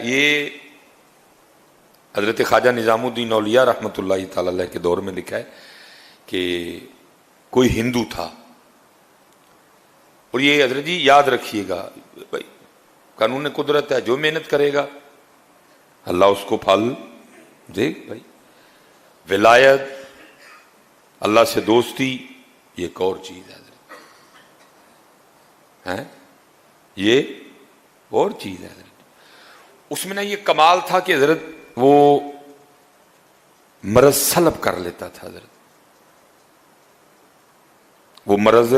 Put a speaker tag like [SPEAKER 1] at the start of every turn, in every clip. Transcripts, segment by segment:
[SPEAKER 1] یہ حضرت خواجہ نظام الدین اولیاء رحمۃ اللہ تعالی علیہ کے دور میں لکھا ہے کہ کوئی ہندو تھا، اور یہ حضرت جی یاد رکھیے گا بھائی، قانون قدرت ہے، جو محنت کرے گا اللہ اس کو پھل دے بھائی۔ ولایت، اللہ سے دوستی، یہ ایک اور چیز ہے حضرت، یہ اور چیز ہے حضرت۔ اس میں نا یہ کمال تھا کہ حضرت وہ مرض سلب کر لیتا تھا حضرت، وہ مرض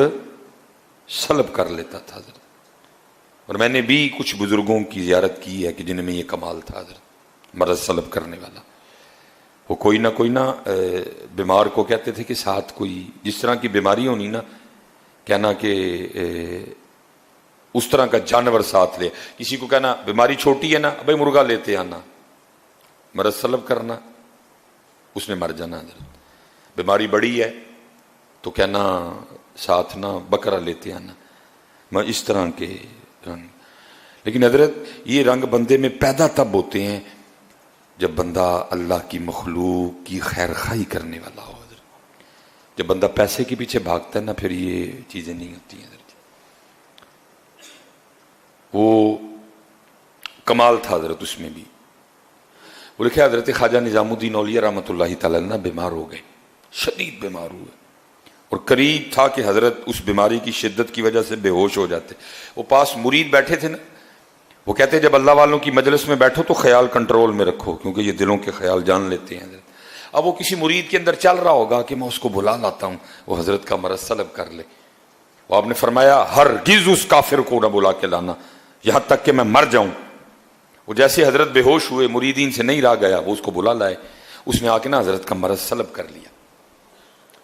[SPEAKER 1] سلب کر لیتا تھا حضرت۔ اور میں نے بھی کچھ بزرگوں کی زیارت کی ہے کہ جن میں یہ کمال تھا حضرت، مرض سلب کرنے والا۔ وہ کوئی نہ بیمار کو کہتے تھے کہ ساتھ کوئی جس طرح کی بیماری ہونی نا، کہنا کہ اس طرح کا جانور ساتھ لے۔ کسی کو کہنا بیماری چھوٹی ہے نا، بھائی مرغا لیتے آنا، مرض سلب کرنا، اس نے مر جانا حضرت۔ بیماری بڑی ہے تو کہنا ساتھ نہ بکرا لیتے آنا، میں اس طرح کے رنگ۔ لیکن حضرت یہ رنگ بندے میں پیدا تب ہوتے ہیں جب بندہ اللہ کی مخلوق کی خیر خواہی کرنے والا ہو حضرت۔ جب بندہ پیسے کے پیچھے بھاگتا ہے نا، پھر یہ چیزیں نہیں ہوتی ہیں حضرت۔ وہ کمال تھا حضرت اس میں بھی۔ وہ لکھے حضرت خواجہ نظام الدین اولیاء رحمۃ اللہ تعالی عنہ بیمار ہو گئے، شدید بیمار ہوئے، اور قریب تھا کہ حضرت اس بیماری کی شدت کی وجہ سے بے ہوش ہو جاتے۔ وہ پاس مرید بیٹھے تھے نا، وہ کہتے جب اللہ والوں کی مجلس میں بیٹھو تو خیال کنٹرول میں رکھو، کیونکہ یہ دلوں کے خیال جان لیتے ہیں حضرت۔ اب وہ کسی مرید کے اندر چل رہا ہوگا کہ میں اس کو بلا لاتا ہوں، وہ حضرت کا مرض سلب کر لے۔ وہ آپ نے فرمایا ہرگز اس کافر کو نہ بلا کے لانا یہاں تک کہ میں مر جاؤں۔ وہ جیسے حضرت بے ہوش ہوئے، مریدین سے نہیں رہا گیا، وہ اس کو بلا لائے۔ اس نے آ کے نا حضرت کا مرض سلب کر لیا۔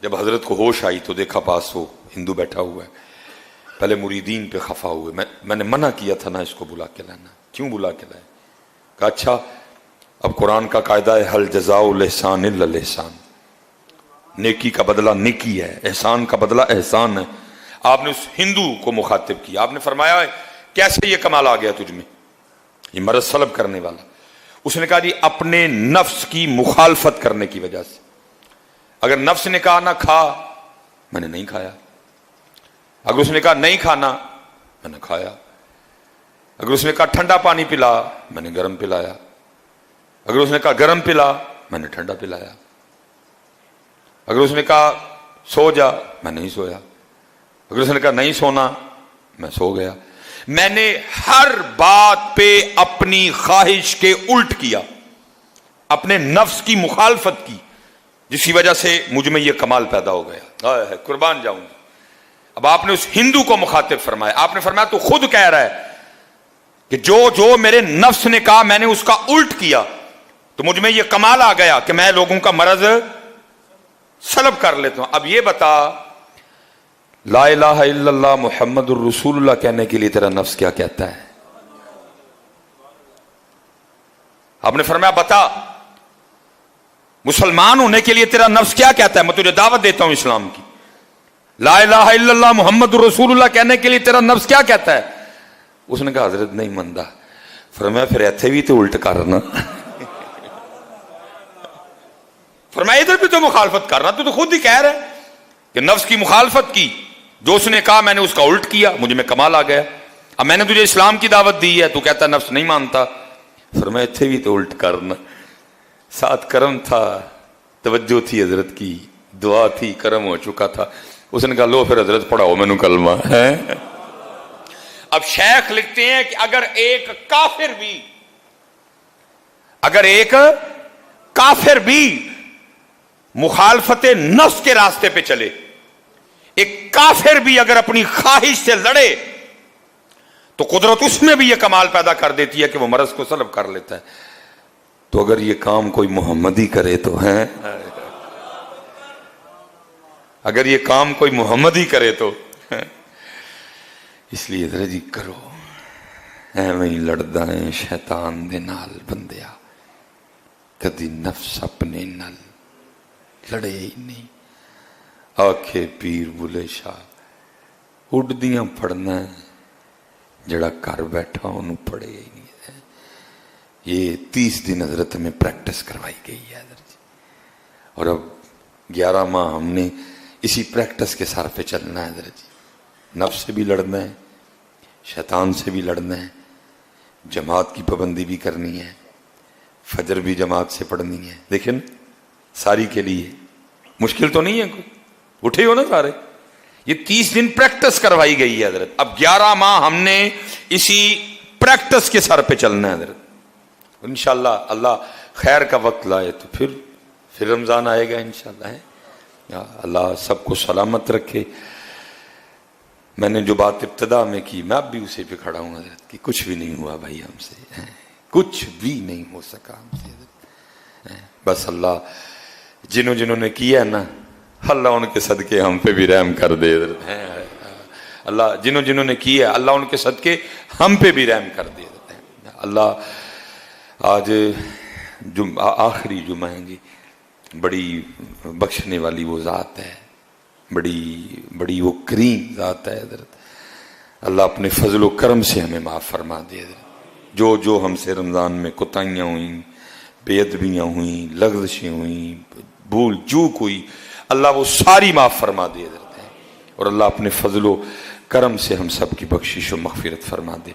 [SPEAKER 1] جب حضرت کو ہوش آئی تو دیکھا پاس وہ ہندو بیٹھا ہوا ہے۔ پہلے مریدین پہ خفا ہوئے، میں نے منع کیا تھا نا اس کو بلا کے لانا، کیوں بلا کے لائے؟ کہا اچھا اب قرآن کا قاعدہ ہے حل جزاء الاحسان الا الاحسان، نیکی کا بدلہ نیکی ہے، احسان کا بدلہ احسان ہے۔ آپ نے اس ہندو کو مخاطب کیا، آپ نے فرمایا کیسے یہ کمال آ گیا تجھ میں، یہ مرض سلب کرنے والا؟ اس نے کہا جی اپنے نفس کی مخالفت کرنے کی وجہ سے۔ اگر نفس نے کہا نہ کھا، میں نے نہیں کھایا۔ اگر اس نے کہا نہیں کھانا، میں نے کھایا۔ اگر اس نے کہا ٹھنڈا پانی پلا، میں نے گرم پلایا۔ اگر اس نے کہا گرم پلا، میں نے ٹھنڈا پلایا۔ اگر اس نے کہا سو جا، میں نہیں سویا۔ اگر اس نے کہا نہیں سونا، میں سو گیا۔ میں نے ہر بات پہ اپنی خواہش کے الٹ کیا، اپنے نفس کی مخالفت کی، جس کی وجہ سے مجھ میں یہ کمال پیدا ہو گیا۔ قربان جاؤں گی۔ اب آپ نے اس ہندو کو مخاطب فرمایا، آپ نے فرمایا تو خود کہہ رہا ہے کہ جو میرے نفس نے کہا میں نے اس کا الٹ کیا، تو مجھ میں یہ کمال آ گیا کہ میں لوگوں کا مرض سلب کر لیتا ہوں۔ اب یہ بتا لا الہ الا اللہ محمد الرسول اللہ کہنے کے لیے تیرا نفس کیا کہتا ہے؟ آپ نے فرمایا بتا مسلمان ہونے کے لیے تیرا نفس کیا کہتا ہے؟ میں تجھے دعوت دیتا ہوں اسلام کی۔ لا الہ الا اللہ محمد الرسول اللہ کہنے کے لیے تیرا نفس کیا کہتا ہے؟ اس نے کہا حضرت نہیں مندا۔ فرمایا پھر ایتھے بھی تو الٹ کرنا، فرمایا ادھر بھی تو مخالفت کرنا، تو خود ہی کہہ رہا ہے کہ نفس کی مخالفت کی، جو اس نے کہا میں نے اس کا الٹ کیا، مجھے میں کمال آ گیا۔ اب میں نے تجھے اسلام کی دعوت دی ہے، تو کہتا نفس نہیں مانتا۔ فرمایا ایتھے بھی تو الٹ کرنا۔ ساتھ کرم تھا، توجہ تھی حضرت کی، دعا تھی، کرم ہو چکا تھا۔ اس نے کہا لو پھر حضرت پڑھاؤ مینوں کلمہ ہے۔ اب شیخ لکھتے ہیں کہ اگر ایک کافر بھی مخالفت نفس کے راستے پہ چلے، ایک کافر بھی اگر اپنی خواہش سے لڑے، تو قدرت اس میں بھی یہ کمال پیدا کر دیتی ہے کہ وہ مرض کو سلب کر لیتا ہے۔ تو اگر یہ کام کوئی محمدی کرے تو ہیں، اگر یہ کام کوئی محمدی کرے تو اس لیے ذرا جی کرو، ایویں ہی لڑدا ہے شیطان دے نال بندیا، کدی نفس اپنے نال لڑے ہی نہیں۔ آکھے پیر بلے شاہ اڈدیاں پڑھنا ہے، جڑا گھر بیٹھا انہوں پڑھے ہی نہیں ہے۔ یہ 30 دن حضرت میں پریکٹس کروائی گئی ہے حضرت جی، اور اب 11 ماہ ہم نے اسی پریکٹس کے سار پہ چلنا ہے حضرت جی، نفس سے بھی لڑنا ہے، شیطان سے بھی لڑنا ہے، جماعت کی پابندی بھی کرنی ہے، فجر بھی جماعت سے پڑھنی ہے. دیکھیں ساری کے لیے مشکل تو نہیں ہے کوئی، اٹھے ہو نا سارے. یہ 30 دن پریکٹس کروائی گئی ہے حضرت. اب 11 ماہ ہم نے اسی پریکٹس کے سر پہ چلنا ہے حضرت. انشاءاللہ اللہ خیر کا وقت لائے تو پھر رمضان آئے گا انشاءاللہ ہے. اللہ سب کو سلامت رکھے. میں نے جو بات ابتدا میں کی میں اب بھی اسی پہ کھڑا ہوں حضرت کہ کچھ بھی نہیں ہوا بھائی ہم سے، کچھ بھی نہیں ہو سکا ہم سے حضرت. بس اللہ جنہوں نے کیا ہے نا، اللہ ان کے صدقے ہم پہ بھی رحم کر دے حضرت. اللہ جنہوں نے کیا ہے اللہ ان کے صدقے ہم پہ بھی رحم کر دے حضرت. اللہ آج آخری جمعہ ہے جی، بڑی بخشنے والی وہ ذات ہے، بڑی وہ کریم ذات ہے حضرت. اللہ اپنے فضل و کرم سے ہمیں معاف فرما دے حضرت. جو ہم سے رمضان میں کوتاہیاں ہوئیں، بے ادبیاں ہوئیں، لغزشیں ہوئیں، بھول چوک ہوئی، اللہ وہ ساری معاف فرما دے حضرت. اور اللہ اپنے فضل و کرم سے ہم سب کی بخشش و مغفرت فرما دے.